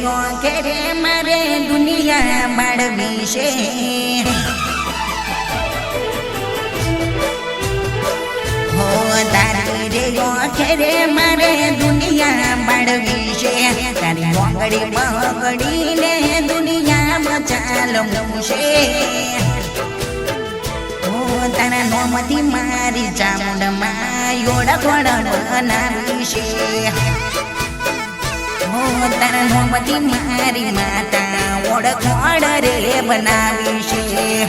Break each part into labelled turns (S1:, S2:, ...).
S1: ખેરે મારે દુનિયા બાળવી છે હો તારી રે ખેરે મારે દુનિયા બાળવી છે તારી મોગડી બગડીને દુનિયામાં ચાલવું છે તારા નોમથી મારી ચામુંડમાં ઓળખ બનાવી છે તારા નોમથી મારી માતા ઓળખ રે બનાવી છે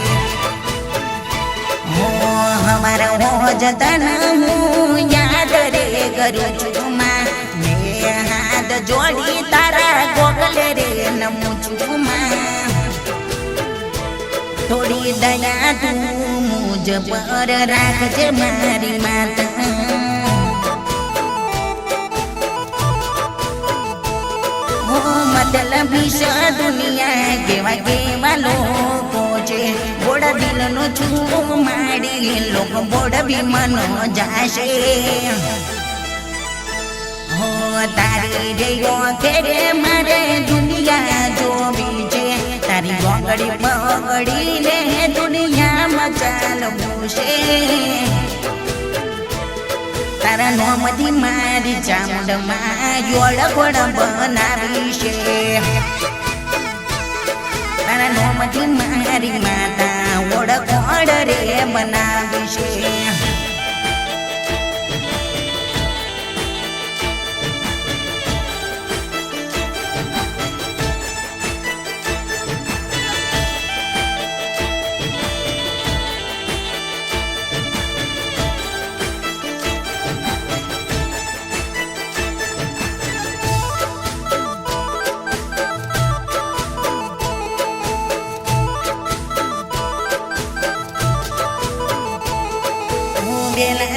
S1: અમારા હો જતના હું યાદ રે કરું છું માં મેં હાથ જોડી તારા ગોગલે રે નમું છું માં થોડી દયા તું મુજ પર રાખજે મારી માતા હો મતલબી છે દુનિયા કેવા કેવા લોકો છે બોડા દિલનો છું માડી લોકો બોડા બી મનો જાશે હો તારી રે ખેરે મારે દુનિયા જોવી છે તારી ગોગડી પગડીને દુનિયામાં ચાલવું છે તારા નોમથી મારી ચામુંડમાં ઓળખ બનાવી છે તારા નોમથી મારી માતા ઓળખ રે બનાવી છે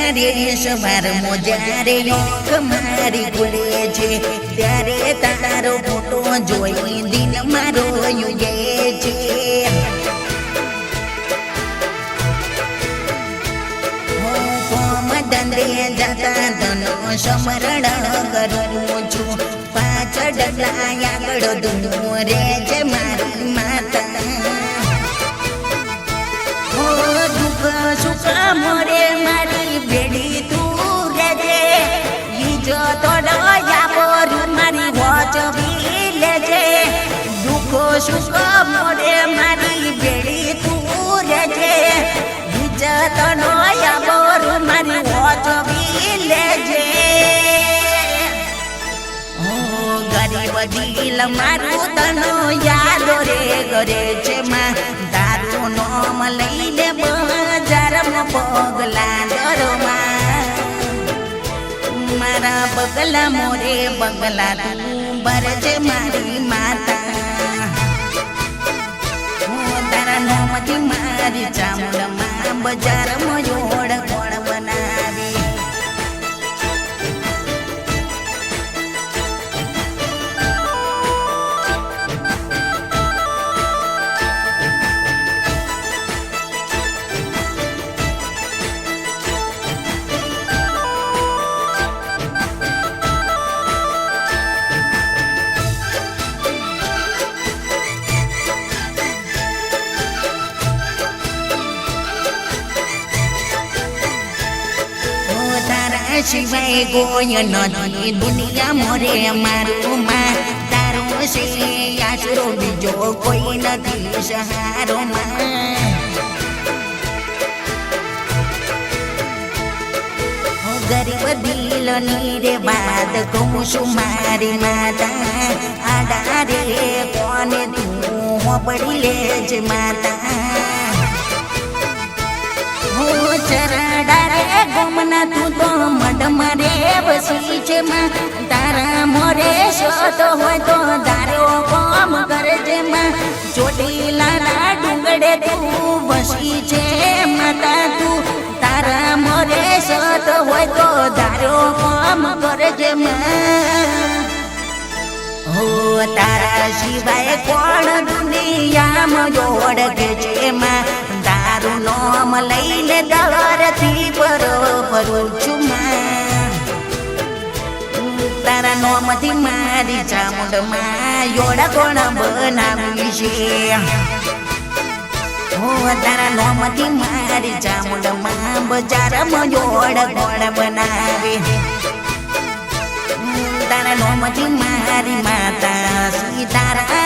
S1: રે સવાર મોજારે યોગ મારી ખુલે છે ત્યારે તારો ફોટો જોઈ દિન મારો યુગે છે કોમ ધંધે જતા તનો સમરણ કરું છું પાછળ ડગલા આગળ દૂર રે છે મારી માતા દુઃખ સુખ મોરે મારી ભેડી તું રેજે ઈજો તોડો યાબોર મારી વોચવી લેજે દુઃખ સુખ મોરે મારી ભેડી તું રેજે ઈજો તોડો યાબોર મારી વોચવી લેજે ગરીબ દિલ મારું તનો યાદ રે કરે છે માં તારું નામ લઈને બજારમાં પગલા દરમાં મારા બગલા મોરે બગલા તું ભરજે મારી માતા તારા નામથી મારી ચામુંડમાં બજારમાં ઓળખ બનાવી સિવાય કોઈ નથી દુનિયા મોરે મારું માં તારો છે આશરો બીજો કોઈ નથી સહારો માં ગરીબ દિલની રે બાદ કહું છું મારી માતા આડા રે કોને તું હોપડી લેજે માતા ચરડા રે ગોમના તું તો મઢમાં રે બસી છે માં તારા મોરે શોધ હોય તો ધારો કોમ કરજે માં ચોટીલાના ડુંગડે તું બસી છે માતા તું તારા મોરે શોધ હોય તો ધારો કોમ કરજે માં હો તારા સિવાય કોણ દુનિયામાં ઓળખે છે માં તારું નામ લઈને દરથી પર ફરું છું માં તારા નોમથી મારી ચામુંડમાં યોડા કોણ બનાવી છે હો તારા નોમથી મારી ચામુંડમાં બજારમાં યોડા કોણ બનાવે તારા નોમથી મારી માતા સીતારા